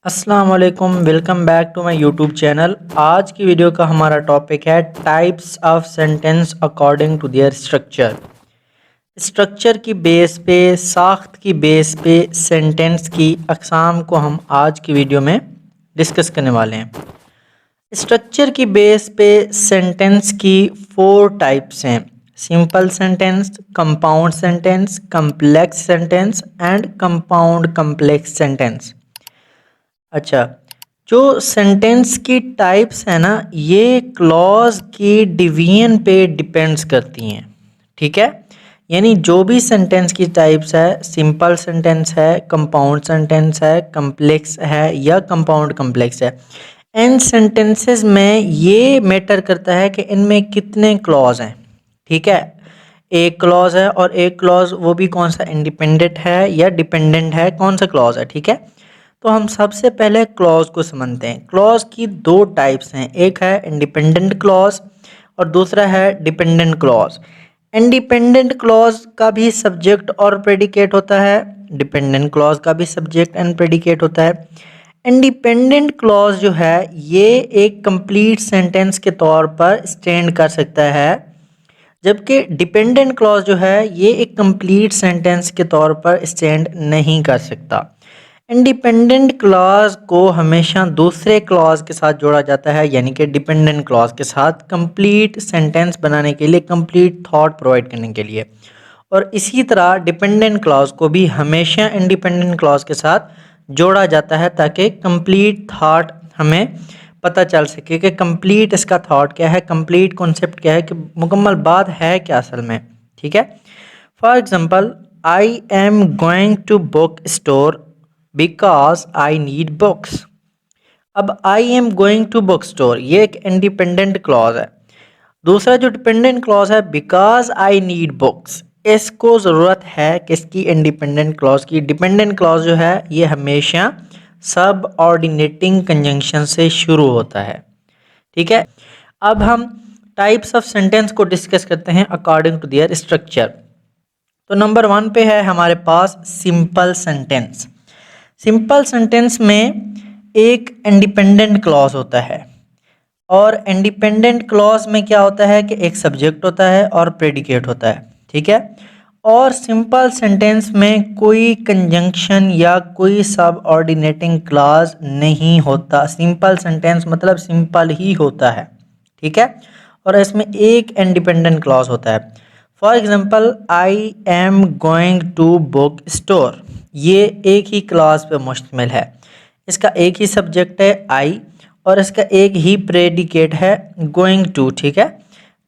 अस्सलाम वालेकुम, welcome back to my YouTube channel. आज की वीडियो का हमारा टॉपिक है types of sentence according to their structure. Structure की बेस पे, साख्त की बेस पे सेंटेंस की अक़साम को हम आज की वीडियो में डिस्कस करने वाले हैं। स्ट्रक्चर की बेस पे सेंटेंस की 4 टाइप्स हैं: simple sentence, compound sentence, complex sentence and compound complex sentence. अच्छा, जो सेंटेंस की टाइप्स है ना, ये क्लॉज की डिवीजन पे डिपेंड्स करती हैं। ठीक है, यानी जो भी सेंटेंस की टाइप्स है, सिंपल सेंटेंस है, कंपाउंड सेंटेंस है, कम्प्लेक्स है या कंपाउंड कम्प्लेक्स है, इन सेंटेंसेस में ये मैटर करता है कि इनमें कितने क्लॉज हैं। ठीक है, एक क्लॉज है और एक क्लॉज वो भी कौन सा, इंडिपेंडेंट है या डिपेंडेंट है, कौन सा क्लॉज है। ठीक है, तो हम सबसे पहले क्लॉज को समझते हैं। क्लॉज की 2 टाइप्स हैं, एक है इंडिपेंडेंट क्लॉज और दूसरा है डिपेंडेंट क्लॉज। इंडिपेंडेंट क्लॉज का भी सब्जेक्ट और प्रेडिकेट होता है, डिपेंडेंट क्लॉज का भी सब्जेक्ट एंड प्रेडिकेट होता है। इंडिपेंडेंट क्लॉज जो है ये एक कंप्लीट सेंटेंस के तौर पर स्टैंड कर सकता है, जबकि डिपेंडेंट क्लॉज जो है ये एक कंप्लीट सेंटेंस के तौर पर स्टैंड नहीं कर सकता। इंडिपेंडेंट क्लॉज को हमेशा दूसरे क्लॉज के साथ जोड़ा जाता है, यानी कि डिपेंडेंट क्लॉज के साथ कंप्लीट सेंटेंस बनाने के लिए, कंप्लीट थॉट प्रोवाइड करने के लिए। और इसी तरह डिपेंडेंट क्लॉज को भी हमेशा इंडिपेंडेंट क्लॉज के साथ जोड़ा जाता है ताकि कंप्लीट थॉट हमें पता चल सके कि कंप्लीट इसका थॉट क्या है, कंप्लीट कॉन्सेप्ट क्या है, कि मुकम्मल बात है क्या असल में। ठीक है, for example, I am going to book store because I need books. अब I am going to book store ये एक इंडिपेंडेंट क्लॉज है। दूसरा जो डिपेंडेंट क्लॉज है, बिकॉज आई नीड बुक्स, इसको ज़रूरत है किसकी, इंडिपेंडेंट क्लॉज की। डिपेंडेंट क्लॉज जो है ये हमेशा सब ऑर्डिनेटिंग कंजंक्शन से शुरू होता है। ठीक है, अब हम टाइप्स ऑफ सेंटेंस को डिस्कस करते हैं अकॉर्डिंग टू देयर स्ट्रक्चर। तो नंबर 1 पे है हमारे पास सिंपल सेंटेंस। सिंपल सेंटेंस में एक इंडिपेंडेंट क्लॉज होता है, और इंडिपेंडेंट क्लॉज में क्या होता है कि एक सब्जेक्ट होता है और प्रेडिकेट होता है। ठीक है, और सिंपल सेंटेंस में कोई कंजंक्शन या कोई सब ऑर्डिनेटिंग क्लॉज नहीं होता। सिंपल सेंटेंस मतलब सिंपल ही होता है। ठीक है, और इसमें एक इंडिपेंडेंट क्लॉज होता है। For example, I am going to book store, ये एक ही क्लॉज पे मुश्तमिल है। इसका एक ही सब्जेक्ट है आई और इसका एक ही प्रेडिकेट है गोइंग टू। ठीक है,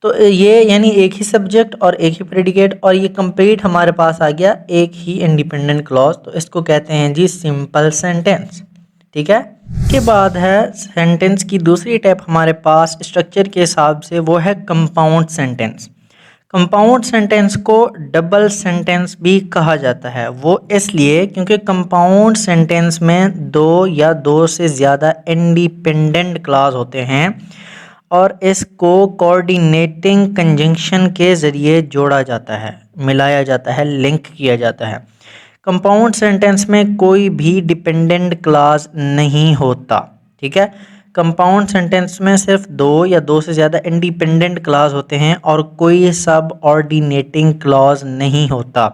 तो ये यानी एक ही सब्जेक्ट और एक ही प्रेडिकेट, और ये कंप्लीट हमारे पास आ गया एक ही इंडिपेंडेंट क्लॉज। तो इसको कहते हैं जी सिंपल सेंटेंस। ठीक है, के बाद है सेंटेंस की दूसरी टाइप हमारे पास स्ट्रक्चर के हिसाब से, वो है कंपाउंड सेंटेंस। कंपाउंड सेंटेंस को डबल सेंटेंस भी कहा जाता है, वो इसलिए क्योंकि कंपाउंड सेंटेंस में 2 या 2 से ज़्यादा इंडिपेंडेंट क्लॉज होते हैं और इसको कोऑर्डिनेटिंग कंजंक्शन के ज़रिए जोड़ा जाता है, मिलाया जाता है, लिंक किया जाता है। कंपाउंड सेंटेंस में कोई भी डिपेंडेंट क्लॉज नहीं होता। ठीक है, कंपाउंड सेंटेंस में सिर्फ 2 या 2 से ज़्यादा इंडिपेंडेंट क्लॉज होते हैं और कोई सब ऑर्डिनेटिंग क्लॉज नहीं होता।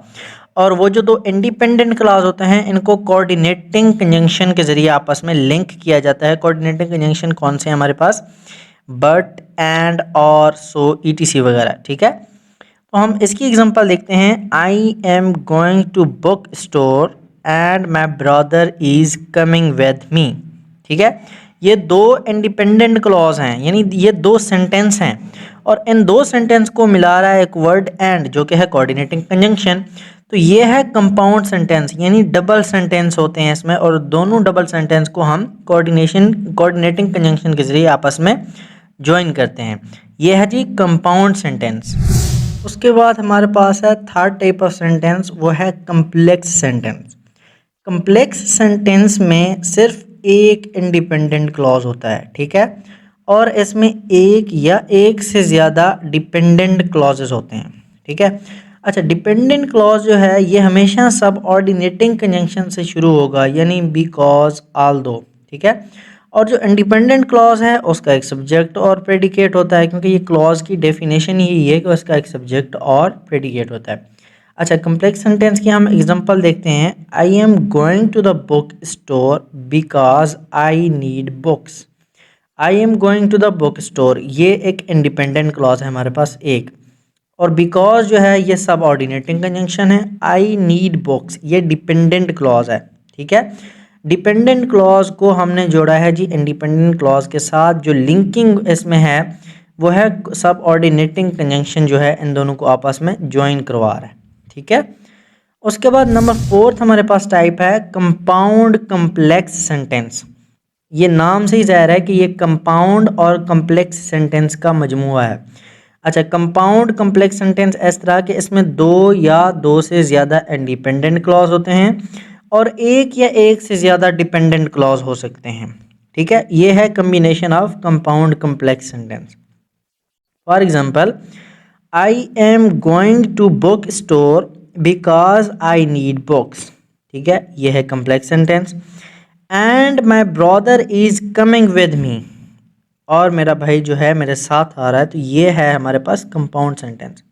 और वो जो 2 इंडिपेंडेंट क्लॉज होते हैं इनको कोऑर्डिनेटिंग कंजंक्शन के ज़रिए आपस में लिंक किया जाता है। कोऑर्डिनेटिंग कंजंक्शन कौन से हैं हमारे पास, बट, एंड, और, सो, ईटीसी वगैरह। ठीक है, तो हम इसकी एग्जांपल देखते हैं। I am going to book store and my brother is coming with me. ठीक है, ये 2 इंडिपेंडेंट क्लॉज हैं, यानी ये 2 सेंटेंस हैं, और इन 2 सेंटेंस को मिला रहा है एक वर्ड एंड, जो कि है कोऑर्डिनेटिंग कंजंक्शन। तो ये है कंपाउंड सेंटेंस, यानी डबल सेंटेंस होते हैं इसमें, और दोनों डबल सेंटेंस को हम कोऑर्डिनेटिंग कंजंक्शन के जरिए आपस में ज्वाइन करते हैं। ये है जी कंपाउंड सेंटेंस। उसके बाद हमारे पास है थर्ड टाइप ऑफ सेंटेंस, वो है कम्प्लेक्स सेंटेंस। कम्प्लेक्स सेंटेंस में सिर्फ एक इंडिपेंडेंट क्लॉज होता है। ठीक है, और इसमें एक या एक से ज़्यादा डिपेंडेंट क्लॉजेस होते हैं। ठीक है, अच्छा, डिपेंडेंट क्लॉज जो है ये हमेशा सब ऑर्डिनेटिंग कंजंक्शन से शुरू होगा, यानी बिकॉज, ऑल्दो। ठीक है। और जो इंडिपेंडेंट क्लॉज है उसका एक सब्जेक्ट और प्रेडिकेट होता है, क्योंकि ये क्लॉज की डेफिनेशन ही है कि उसका एक सब्जेक्ट और प्रेडिकेट होता है। अच्छा, कम्प्लेक्स सेंटेंस की हम एग्जांपल देखते हैं। I am going to the book store because I need books. I am going to the book store, ये एक इंडिपेंडेंट क्लॉज है हमारे पास एक। और बिकॉज जो है ये सब ऑर्डिनेटिंग कंजंक्शन है। आई नीड बुक्स ये डिपेंडेंट क्लॉज है, ठीक है। डिपेंडेंट क्लॉज को हमने जोड़ा है जी इंडिपेंडेंट क्लॉज के साथ। जो लिंकिंग इसमें है वो है सब ऑर्डिनेटिंग कंजंक्शन जो है इन दोनों को आपस में ज्वाइन करवा रहा है, ठीक है। उसके बाद नंबर 4 हमारे पास टाइप है कंपाउंड कम्प्लेक्स सेंटेंस। ये नाम से ही ज़ाहिर है कि ये कंपाउंड और कम्प्लेक्स सेंटेंस का मजमुआ है। अच्छा, कंपाउंड कम्प्लेक्स सेंटेंस इस तरह के इसमें दो या दो से ज़्यादा इंडिपेंडेंट क्लॉज होते हैं और एक या एक से ज़्यादा डिपेंडेंट क्लॉज हो सकते हैं, ठीक है। ये है combination of compound complex sentence. For example, I am going to book store because I need books, ठीक है, ये है complex sentence. And my brother is coming with me, और मेरा भाई जो है मेरे साथ आ रहा है, तो ये है हमारे पास कंपाउंड सेंटेंस।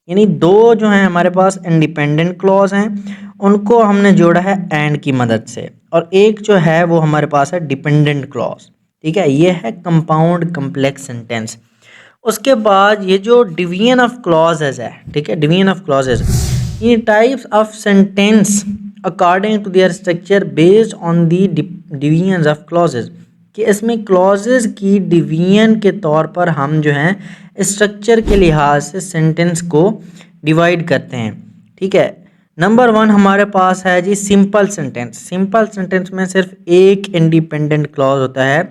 यानी दो जो है हमारे पास इंडिपेंडेंट क्लॉज हैं, उनको हमने जोड़ा है एंड की मदद से, और एक जो है वो हमारे पास है डिपेंडेंट क्लॉज, ठीक है। ये है कंपाउंड कम्प्लेक्स सेंटेंस। उसके बाद ये जो डिवीजन ऑफ क्लॉजेज है, ठीक है, डिवीजन ऑफ क्लॉजेज, ये types of sentence according to their structure based on the division of clauses, कि इसमें क्लॉजेज की डिवीजन के तौर पर हम जो हैं स्ट्रक्चर के लिहाज से सेंटेंस को डिवाइड करते हैं, ठीक है। नंबर 1 हमारे पास है जी सिंपल सेंटेंस। सिंपल सेंटेंस में सिर्फ एक इंडिपेंडेंट क्लॉज होता है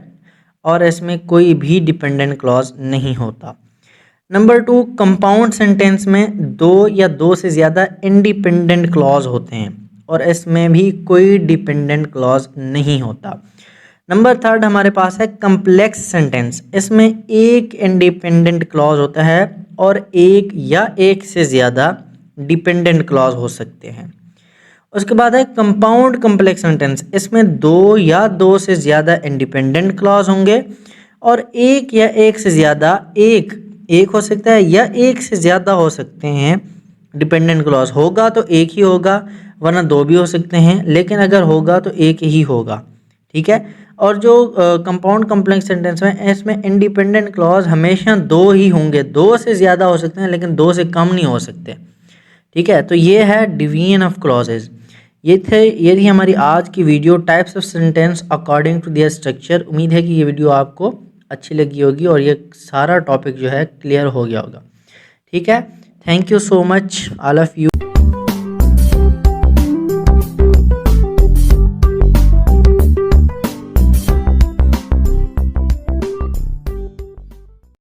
और इसमें कोई भी डिपेंडेंट क्लॉज नहीं होता। नंबर 2 कंपाउंड सेंटेंस में दो या दो से ज़्यादा इंडिपेंडेंट क्लॉज होते हैं और इसमें भी कोई डिपेंडेंट क्लॉज नहीं होता। नंबर 3 हमारे पास है कम्प्लेक्स सेंटेंस। इसमें एक इंडिपेंडेंट क्लॉज होता है और एक या एक से ज़्यादा डिपेंडेंट क्लॉज हो सकते हैं। उसके बाद है कंपाउंड कम्प्लेक्स सेंटेंस। इसमें दो या दो से ज़्यादा इंडिपेंडेंट क्लॉज होंगे और एक या एक से ज़्यादा एक हो सकता है या एक से ज़्यादा हो सकते हैं डिपेंडेंट क्लॉज। होगा तो एक ही होगा, वरना दो भी हो सकते हैं, लेकिन अगर होगा तो एक ही होगा, ठीक है। और जो कंपाउंड कम्प्लेक्स सेंटेंस में इसमें इंडिपेंडेंट क्लॉज हमेशा दो ही होंगे, दो से ज़्यादा हो सकते हैं लेकिन दो से कम नहीं हो सकते, ठीक है। तो ये है डिवीजन ऑफ क्लॉजेज। ये थी हमारी आज की video types of sentence according to their structure. उम्मीद है कि ये वीडियो आपको अच्छी लगी होगी और ये सारा टॉपिक जो है क्लियर हो गया होगा, ठीक है। Thank you so much all of you.